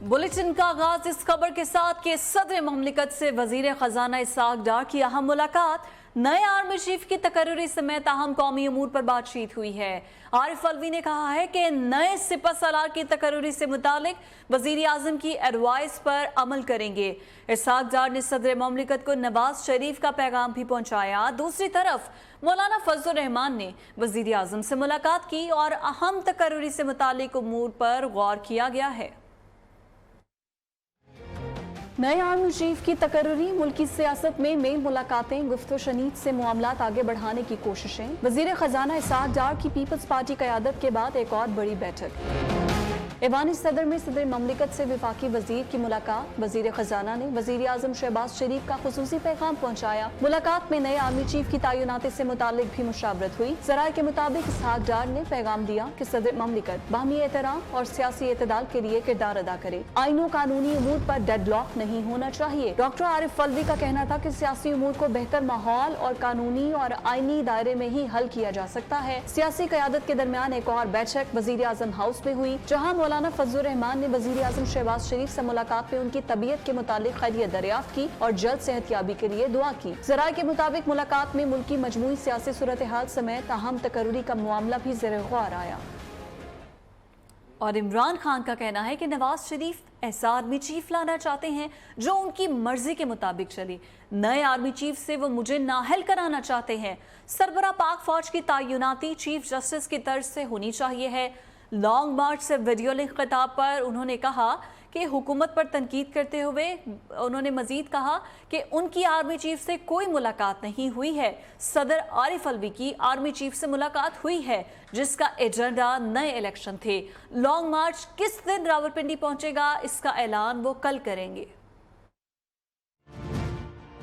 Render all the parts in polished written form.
Bulletin का आगाज इस खबर के साथ कि सदर ममलिकत से वजीर खजाना इसहाक डार की अहम मुलाकात, नए आर्मी चीफ की तकर्री समेत अहम कौमी अमूर पर बातचीत हुई है। आरिफ अलवी ने कहा है कि नए सिपह सलार की तकर्री से मुतालिक वजीर आजम की एडवाइस पर अमल करेंगे। इसहाक डार ने सदर ममलिकत को नवाज शरीफ का पैगाम भी पहुंचाया। दूसरी तरफ मौलाना फजल रहमान ने वजीर आजम से मुलाकात की और अहम तकर्री से मुतालिक अमूर पर गौर किया गया है। नए आर्मी चीफ की तकर्री, मुल्की सियासत में मेल मुलाकातें, गुफ्तो शनीद से मामलात आगे बढ़ाने की कोशिशें। वजीर खजाना इसहाक डार की पीपल्स पार्टी क़यादत के बाद एक और बड़ी बैठक। ऐवान सदर में सदर ममलिकत से वफाकी वजीर की मुलाकात। वजीर खजाना ने वजीर आजम शहबाज शरीफ का खुसूसी पैगाम पहुंचाया। मुलाकात में नए आर्मी चीफ की तैनाती से मुतालिक भी मुशावरत हुई। ज़राए के मुताबिक इसहाक डार ने पैगाम दिया कि सदर ममलिकत बाहमी एहतराम और सियासी एतदाल के लिए किरदार अदा करे। आईनो कानूनी अमूर पर डेडलॉक नहीं होना चाहिए। डॉक्टर आरिफ अलवी का कहना था कि सियासी अमूर को बेहतर माहौल और कानूनी और आईनी दायरे में ही हल किया जा सकता है। सियासी क़यादत के दरमियान एक और बैठक वजीर आजम हाउस में हुई, जहाँ मौलाना फजल रहमान ने वजीर आजम शहबाज शरीफ से मुलाकात में उनकी तबीयत के मुतालिक खैरियत दरियाफ्त की और जल्द सेहतयाबी के लिए दुआ की। ज़राए के मुताबिक मुलाकात में मुल्क की मजमूई सियासी सूरत हाल समेत अहम तकर्री का मामला भी ज़ेर-ए-गौर आया। और इमरान खान का कहना है कि नवाज शरीफ ऐसा आर्मी चीफ लाना चाहते हैं जो उनकी मर्जी के मुताबिक चले। नए आर्मी चीफ से वो मुझे नाअहल कराना चाहते हैं। सरबरा पाक फौज की तैनाती चीफ जस्टिस की तर्ज से होनी चाहिए है। लॉन्ग मार्च से वीडियो लिंक खिताब पर उन्होंने कहा कि हुकूमत पर तनकीद करते हुए उन्होंने मजीद कहा कि उनकी आर्मी चीफ से कोई मुलाकात नहीं हुई है। सदर आरिफ अलवी की आर्मी चीफ से मुलाकात हुई है, जिसका एजेंडा नए इलेक्शन थे। लॉन्ग मार्च किस दिन रावलपिंडी पहुंचेगा, इसका ऐलान वो कल करेंगे।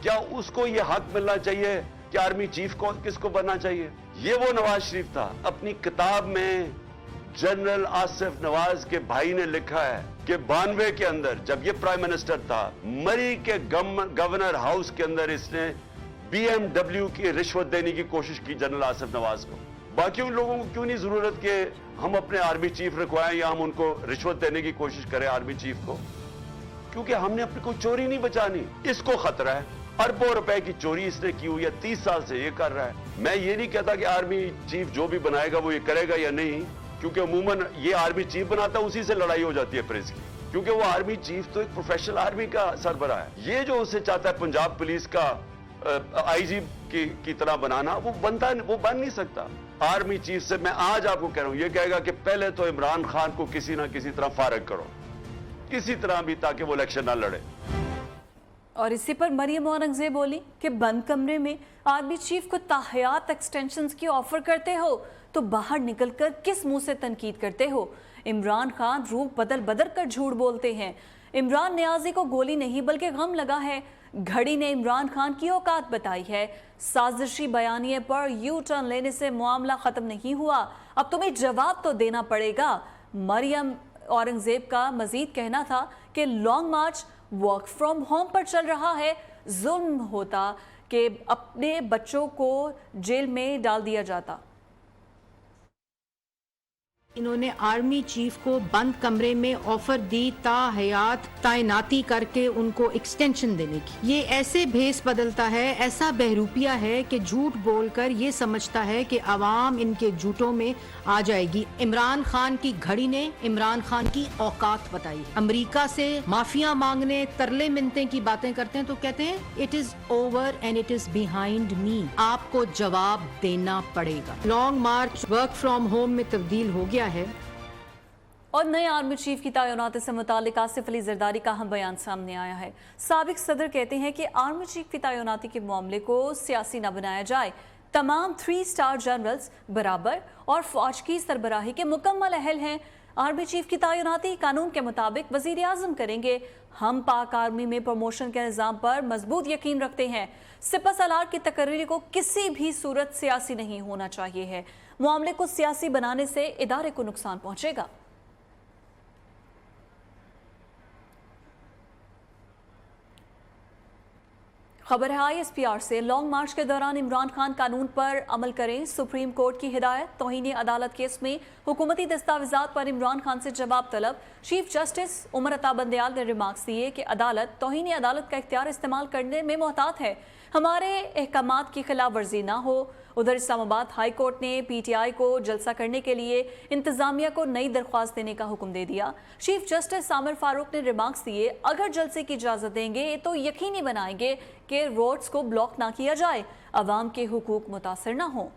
क्या उसको ये हक मिलना चाहिए कि आर्मी चीफ को किसको बनना चाहिए? ये वो नवाज शरीफ था। अपनी किताब में जनरल आसिफ नवाज के भाई ने लिखा है कि 92 के अंदर जब ये प्राइम मिनिस्टर था, मरी के गवर्नर हाउस के अंदर इसने BMW की रिश्वत देने की कोशिश की जनरल आसिफ नवाज को। बाकी लोगों को क्यों नहीं जरूरत कि हम अपने आर्मी चीफ रखवाएं या हम उनको रिश्वत देने की कोशिश करें आर्मी चीफ को? क्योंकि हमने अपनी कोई चोरी नहीं बचानी। इसको खतरा है, अरबों रुपए की चोरी इसने की हुई है, 30 साल से ये कर रहा है। मैं ये नहीं कहता कि आर्मी चीफ जो भी बनाएगा वो ये करेगा या नहीं, क्योंकि अमूमन ये आर्मी चीफ बनाता है, उसी से लड़ाई हो जाती है प्रेस की, क्योंकि वो आर्मी चीफ तो एक प्रोफेशनल आर्मी का सरबराह है। ये जो उसे चाहता है पंजाब पुलिस का IG की तरह बनाना, वो बन नहीं सकता। आर्मी चीफ से मैं आज आपको कह रहा हूं, ये कहेगा कि पहले तो इमरान खान को किसी ना किसी तरह फारग करो, किसी तरह भी, ताकि वो इलेक्शन ना लड़े। और इसी पर मरियम औरंगजेब बोली कि बंद कमरे में आर्मी चीफ को ताहयात एक्सटेंशंस की ऑफर करते हो तो बाहर निकलकर किस मुंह से तनकीद करते हो? इमरान खान रूप बदल कर झूठ बोलते हैं। इमरान नियाजी को गोली नहीं बल्कि गम लगा है। घड़ी ने इमरान खान की औकात बताई है। साजिशी बयानिए पर यू टर्न लेने से मामला खत्म नहीं हुआ, अब तुम्हें जवाब तो देना पड़ेगा। मरियम औरंगजेब का मजीद कहना था कि long March work from home पर चल रहा है। जुल्म होता कि अपने बच्चों को जेल में डाल दिया जाता। इन्होंने आर्मी चीफ को बंद कमरे में ऑफर दी ताहयात तैनाती करके उनको एक्सटेंशन देने की। ये ऐसे भेस बदलता है, ऐसा बहरूपिया है कि झूठ बोलकर ये समझता है कि आवाम इनके झूठों में आ जाएगी। इमरान खान की घड़ी ने इमरान खान की औकात बताई। अमेरिका से माफिया मांगने, तरले मिन्नते की बातें करते हैं तो कहते हैं it is over and it is behind me. आपको जवाब देना पड़ेगा। Long March work from home में तब्दील हो गया है। और नए आर्मी चीफ की तैनाती से मुतालिक आसिफ अली जरदारी का अहम बयान सामने आया है। साबिक सदर कहते हैं कि आर्मी चीफ की तैनाती के मामले को सियासी न बनाया जाए। तमाम 3 स्टार जनरल्स बराबर और फौज की सरबराही के मुकम्मल अहल हैं। आर्मी चीफ की तैनाती कानून के मुताबिक वजीर आजम करेंगे। हम पाक आर्मी में प्रमोशन के निज़ाम पर मजबूत यकीन रखते हैं। सिपह सलार की तकर्री को किसी भी सूरत सियासी नहीं होना चाहिए है। मामले को सियासी बनाने से इदारे को नुकसान पहुंचेगा। खबर है ISPR से। लॉन्ग मार्च के दौरान इमरान खान कानून पर अमल करें, सुप्रीम कोर्ट की हिदायत। तौहीन अदालत केस में हुकूमती दस्तावेजात पर इमरान खान से जवाब तलब। चीफ जस्टिस उमर अता बंदयाल ने रिमार्क्स दिए कि अदालत तौहीन अदालत का इख्तियार इस्तेमाल करने में मोहतात है, हमारे अहकामात की खिलाफ वर्जी ना हो। उधर इस्लामाबाद हाई कोर्ट ने पीटीआई को जलसा करने के लिए इंतजामिया को नई दरख्वास्त देने का हुक्म दे दिया। चीफ जस्टिस आमिर फारूक ने रिमार्क्स दिए, अगर जलसे की इजाजत देंगे तो यकीनी बनाएंगे कि रोड्स को ब्लॉक ना किया जाए, अवाम के हुकूक मुतासर ना हो।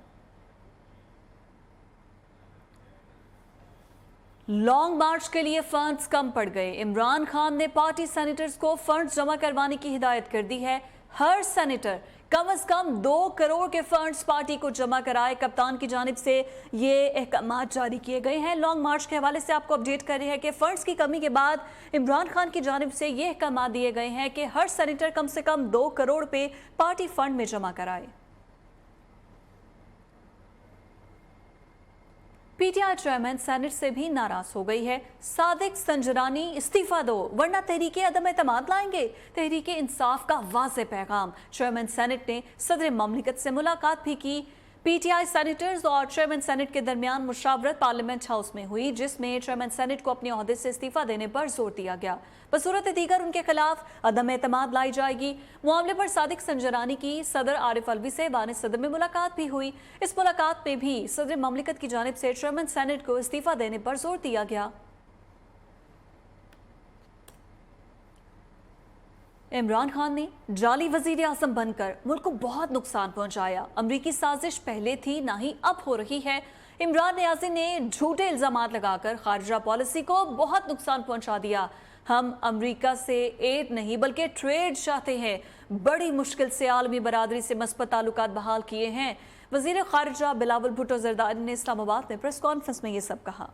लॉन्ग मार्च के लिए फंड्स कम पड़ गए। इमरान खान ने पार्टी सेनेटर्स को फंड्स जमा करवाने की हिदायत कर दी है। हर सेनेटर कम से कम 2 करोड़ के फंड्स पार्टी को जमा कराए। कप्तान की जानिब से ये अहकामात जारी किए गए हैं। लॉन्ग मार्च के हवाले से आपको अपडेट कर रहे हैं कि फंड्स की कमी के बाद इमरान खान की जानिब से ये अहकामात दिए गए हैं कि हर सेनेटर कम से कम 2 करोड़ पे पार्टी फंड में जमा कराए। पीटीआई चेयरमैन सेनेट से भी नाराज हो गई है। सादिक संजरानी इस्तीफा दो वरना तहरीके अदम एतमाद लाएंगे। तहरीके इंसाफ का वाज़ेह पैगाम। चेयरमैन सेनेट ने सदर ममलिकत से मुलाकात भी की। पीटीआई सेनेटर्स और चेयरमैन सेनेट के दरमियान मुशावरत पार्लियामेंट हाउस में हुई, जिसमें चेयरमैन सेनेट को अपने ओहदे से इस्तीफा देने पर जोर दिया गया। बसूरत दीगर उनके खिलाफ अदम एतमाद लाई जाएगी। मामले पर सादिक संजरानी की सदर आरिफ अलवी से बाने सदर में मुलाकात भी हुई। इस मुलाकात में भी सदर ममलिकत की जानिब से चेयरमैन सेनेट को इस्तीफा देने पर जोर दिया गया। इमरान खान ने जाली वजीर आजम बनकर मुल्क को बहुत नुकसान पहुंचाया। अमरीकी साजिश पहले थी ना ही अब हो रही है। इमरान नियाज़ी ने झूठे इल्जामात लगाकर खारजा पॉलिसी को बहुत नुकसान पहुंचा दिया। हम अमरीका से एड नहीं बल्कि ट्रेड चाहते हैं। बड़ी मुश्किल से आलमी बरादरी से मस्बत ताल्लुकात बहाल किए हैं। वजीर खारजा बिलावल भुट्टो जरदारी ने इस्लामाबाद में प्रेस कॉन्फ्रेंस में ये सब कहा।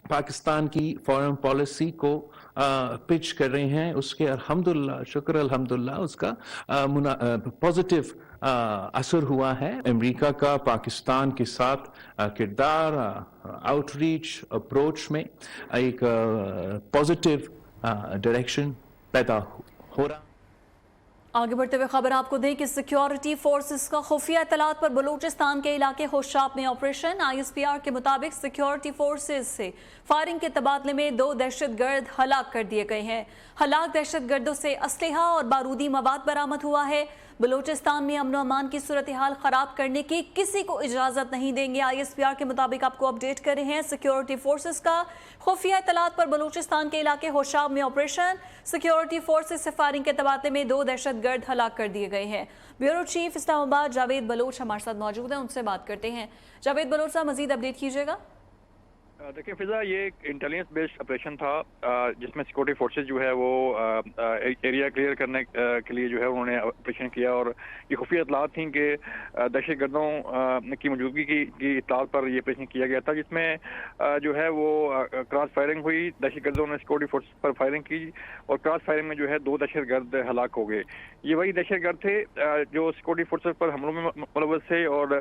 पाकिस्तान की फॉरेन पॉलिसी को पिच कर रहे हैं, उसके अल्हम्दुलिल्लाह शुक्र अल्हम्दुलिल्लाह उसका पॉजिटिव असर हुआ है। अमेरिका का पाकिस्तान के साथ किरदार, आउटरीच, अप्रोच में एक पॉजिटिव डायरेक्शन पैदा हो रहा। आगे बढ़ते हुए खबर आपको दें कि सिक्योरिटी फोर्सेस का खुफिया इतलात पर बलूचिस्तान के इलाके होशाब में ऑपरेशन। आईएसपीआर के मुताबिक सिक्योरिटी फोर्सेस से फायरिंग के तबादले में 2 दहशतगर्द हलाक कर दिए गए हैं। हलाक दहशतगर्दों से असलहा और बारूदी मवाद बरामद हुआ है। बलूचिस्तान में अमन अमान की सूरत हाल खराब करने की किसी को इजाजत नहीं देंगे। आईएसपीआर के मुताबिक आपको अपडेट कर रहे हैं, सिक्योरिटी फोर्सेस का खुफिया इतलात पर बलूचिस्तान के इलाके होशाब में ऑपरेशन। सिक्योरिटी फोर्सेस से फायरिंग के तबादले में 2 दहशतगर्द हलाक कर दिए गए हैं। ब्यूरो चीफ इस्लामाबाद जावेद बलोच हमारे साथ मौजूद हैं, उनसे बात करते हैं। जावेद बलोच साहब, मजीद अपडेट कीजिएगा। देखिए फिजा, ये एक इंटेलिजेंस बेस्ड ऑपरेशन था जिसमें सिक्योरिटी फोर्सेस जो है वो एरिया क्लियर करने के लिए जो है उन्होंने ऑपरेशन किया। और ये खुफिया इतलात थी कि दहशतगर्दों की मौजूदगी की इतलात पर ये ऑपरेशन किया गया था, जिसमें जो है वो क्रॉस फायरिंग हुई। दहशतगर्दों ने सिक्योरिटी फोर्सेस पर फायरिंग की और क्रॉस फायरिंग में जो है 2 दहशतगर्द हलाक हो गए। ये वही दहशतगर्द थे जो सिक्योरिटी फोर्सेस पर हमलों में मुलव्वस थे और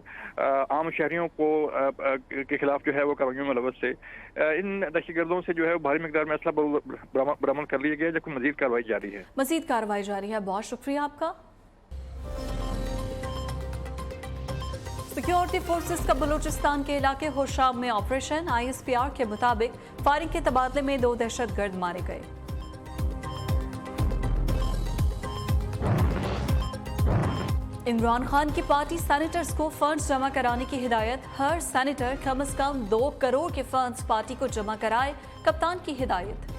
आम शहरियों को के खिलाफ जो है वो कार्रवाइयों में मुलव्वस थे। इन दहशतगर्दों से जो है भारी मिकदार में असला बरामद कर लिया गया, जबकि मजीद कार्रवाई जारी है। मजीद कार्रवाई जारी है। बहुत शुक्रिया आपका। सिक्योरिटी फोर्सेस का बलूचिस्तान के इलाके होशाब में ऑपरेशन। आईएसपीआर के मुताबिक फायरिंग के तबादले में 2 दहशतगर्द मारे गए। इमरान खान की पार्टी सेनेटर्स को फंड्स जमा कराने की हिदायत। हर सेनेटर कम से कम 2 करोड़ के फंड्स पार्टी को जमा कराए, कप्तान की हिदायत।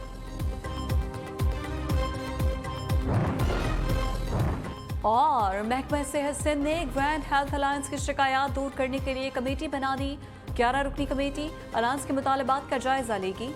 और महकमा सेहत सिंध ने ग्रैंड हेल्थ अलायंस की शिकायत दूर करने के लिए कमेटी बना दी। 11 रुकनी कमेटी अलायंस के मुतालबात का जायजा लेगी।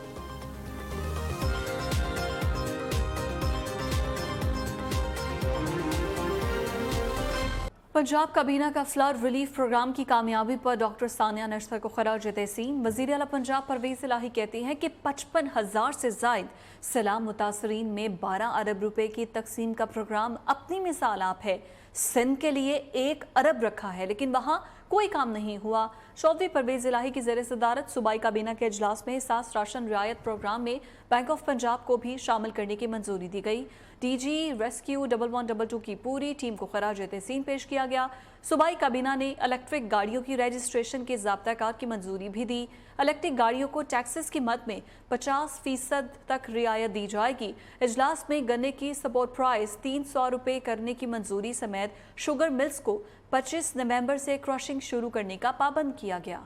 पंजाब काबीना का फ्लड रिलीफ प्रोग्राम की कामयाबी पर डॉक्टर सानिया नशतर को खराज तहसीन। वज़ीर आला पंजाब परवेज़ इलाही कहती हैं कि 55,000 से ज़ायद सैलाब मुतासरीन में 12 अरब रुपए की तकसीम का प्रोग्राम अपनी मिसाल आप है। सिंध के लिए 1 अरब रखा है लेकिन वहाँ कोई काम नहीं हुआ। चौधरी परवेज़ इलाही की ज़ेर सदारत सूबाई काबीना के इजलास में सास राशन रियायत प्रोग्राम में बैंक ऑफ पंजाब को भी शामिल करने की मंजूरी दी गई। डीजी रेस्क्यू 1122 की पूरी टीम को खराज तहसीन पेश किया गया। सूबाई काबीना ने इलेक्ट्रिक गाड़ियों की रजिस्ट्रेशन के ज़ाब्ता-कार की मंजूरी भी दी। इलेक्ट्रिक गाड़ियों को टैक्सेस की मद में 50% तक रियायत दी जाएगी। इजलास में गन्ने की सपोर्ट प्राइस 300 रुपये करने की मंजूरी समेत शुगर मिल्स को 25 नवंबर से क्रशिंग शुरू करने का पाबंद किया गया।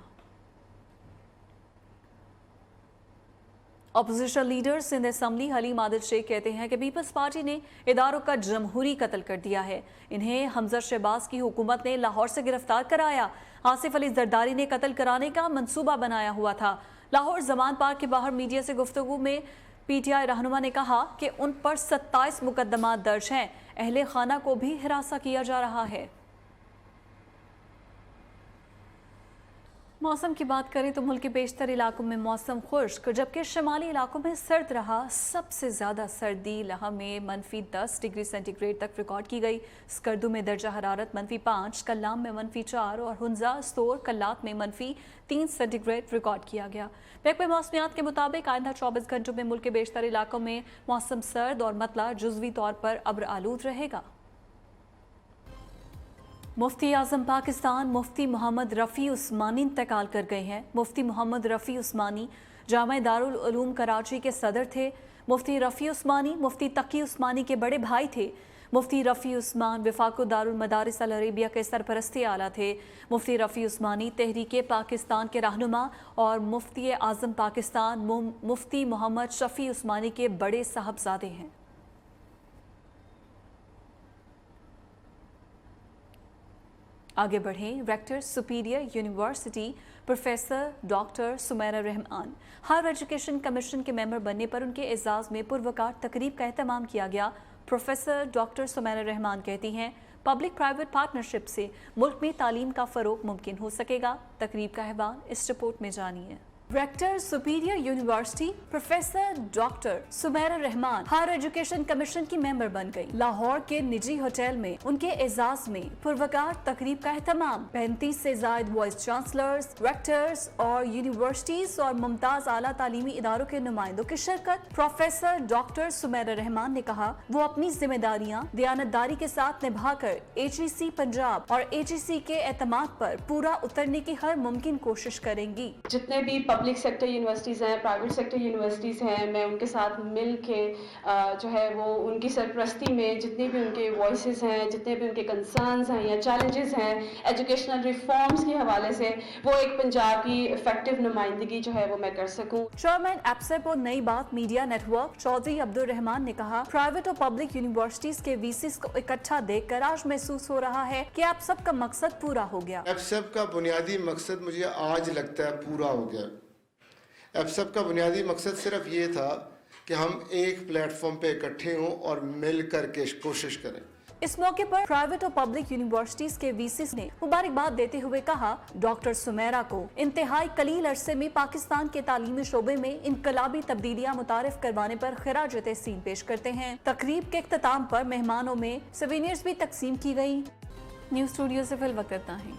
Opposition leader Sindh assembly Haleem Adil Shaikh कहते हैं कि पीपल्स पार्टी ने इदारों का जमहूरी कत्ल कर दिया है। इन्हें हमजा शहबाज की हुकूमत ने लाहौर से गिरफ्तार कराया। आसिफ अली जरदारी ने कत्ल कराने का मंसूबा बनाया हुआ था। लाहौर जमान पार्क के बाहर मीडिया से गुफ्तगू में पीटीआई रहनुमा ने कहा कि उन पर 27 मुकदमा दर्ज हैं। अहले खाना को भी हिरासा किया जा रहा है। मौसम की बात करें तो मुल्क के बेशतर इलाकों में मौसम खुश्क, जबकि शुमाली इलाकों में सर्द रहा। सबसे ज़्यादा सर्दी लहा में -10 डिग्री सेंटीग्रेड तक रिकॉर्ड की गई। स्कर्दू में दर्जा हरारत -5, कल्लाम में -4 और हुंजा स्टोर कल्लात में -3 सेंटीग्रेड रिकॉर्ड किया गया। महकमे मौसमियात के मुताबिक आइंदा 24 घंटों में मुल्क के बेशतर इलाकों में मौसम सर्द और मतला जुज़वी तौर पर अब्र आलूद रहेगा। मुफ्ती आज़म पाकिस्तान मुफ्ती मोहम्मद रफ़ी उस्मानी इंतकाल कर गए हैं। मुफ्ती मोहम्मद रफ़ी उस्मानी जामा दारुल उलूम कराची के सदर थे। मुफ्ती रफ़ी उस्मानी मुफ्ती तकी उस्मानी के बड़े भाई थे। मुफ्ती रफ़ी उस्मान वफाक़ दारुल मदारिस अल अरेबिया के सरपरस्ती आला थे। मुफ्ती रफ़ी उस्मानी तहरीक पाकिस्तान के रहनुमा और मुफ्ती आज़म पाकिस्तान मुफ्ती मोहम्मद शफ़ी उस्मानी के बड़े साहबजादे हैं। आगे बढ़ें। Rector superior university professor doctor Sumaira Rehman higher education commission के मेंबर बनने पर उनके एजाज़ में पुरवकार तकरीब का एहतमाम किया गया। प्रोफेसर डॉक्टर सुमैरा रहमान कहती हैं पब्लिक प्राइवेट पार्टनरशिप से मुल्क में तालीम का फ़रोग मुमकिन हो सकेगा। तकरीब का अहवाल इस रिपोर्ट में जानिए। Rector superior university professor doctor Sumaira Rehman higher education commission की मेंबर बन गई। लाहौर के निजी होटल में उनके एजाज में पुरवकार तकरीब का एहतमाम 35 से ज्यादा वाइस चांसलर्स, रेक्टर्स और यूनिवर्सिटीज और मुमताज आला तालीमी इदारों के नुमाइंदों की शिरकत। प्रोफेसर डॉक्टर सुमैरा रहमान ने कहा वो अपनी जिम्मेदारियां दयानतदारी के साथ निभाकर HEC पंजाब और HEC के एतमाद पर पूरा उतरने की हर मुमकिन कोशिश करेंगी। जितने भी पब्लिक सेक्टर यूनिवर्सिटीज़ हैं, प्राइवेट सेक्टर यूनिवर्सिटीज़ हैं, मैं उनके साथ मिल के जो है वो उनकी सरपरस्ती में जितने भी उनके वॉइसेस हैं, जितने भी उनके कंसर्न्स हैं या चैलेंजेस हैं एजुकेशनल रिफॉर्म्स के हवाले से, वो एक पंजाब की इफेक्टिव नुमाइंदगी जो है वो मैं कर सकूं। चेयरमैन एप्सेप और नई बात मीडिया नेटवर्क चौधरी अब्दुल रहमान ने कहा प्राइवेट और पब्लिक यूनिवर्सिटीज के VCs को इकट्ठा देखकर आज महसूस हो रहा है कि आप सबका मकसद पूरा हो गया। एप्सेप का बुनियादी मकसद मुझे आज लगता है पूरा हो गया। एप्सेप का बुनियादी मकसद सिर्फ ये था कि हम एक प्लेटफॉर्म पे इकट्ठे हों और मिल करके कोशिश करें। इस मौके पर प्राइवेट और पब्लिक यूनिवर्सिटीज के VCs ने मुबारकबाद देते हुए कहा डॉक्टर सुमैरा को इंतहाई कलील अरसे में पाकिस्तान के तालीमी शोबे में इनकलाबी तब्दीलियां मुतारिफ करवाने पर खिराज तहसीन पेश करते हैं। तकरीब के इख्तिताम पर मेहमानों में सोवेनियर्स भी तकसीम की गयी। न्यूज़ स्टूडियो से फिल वक्त इतना है।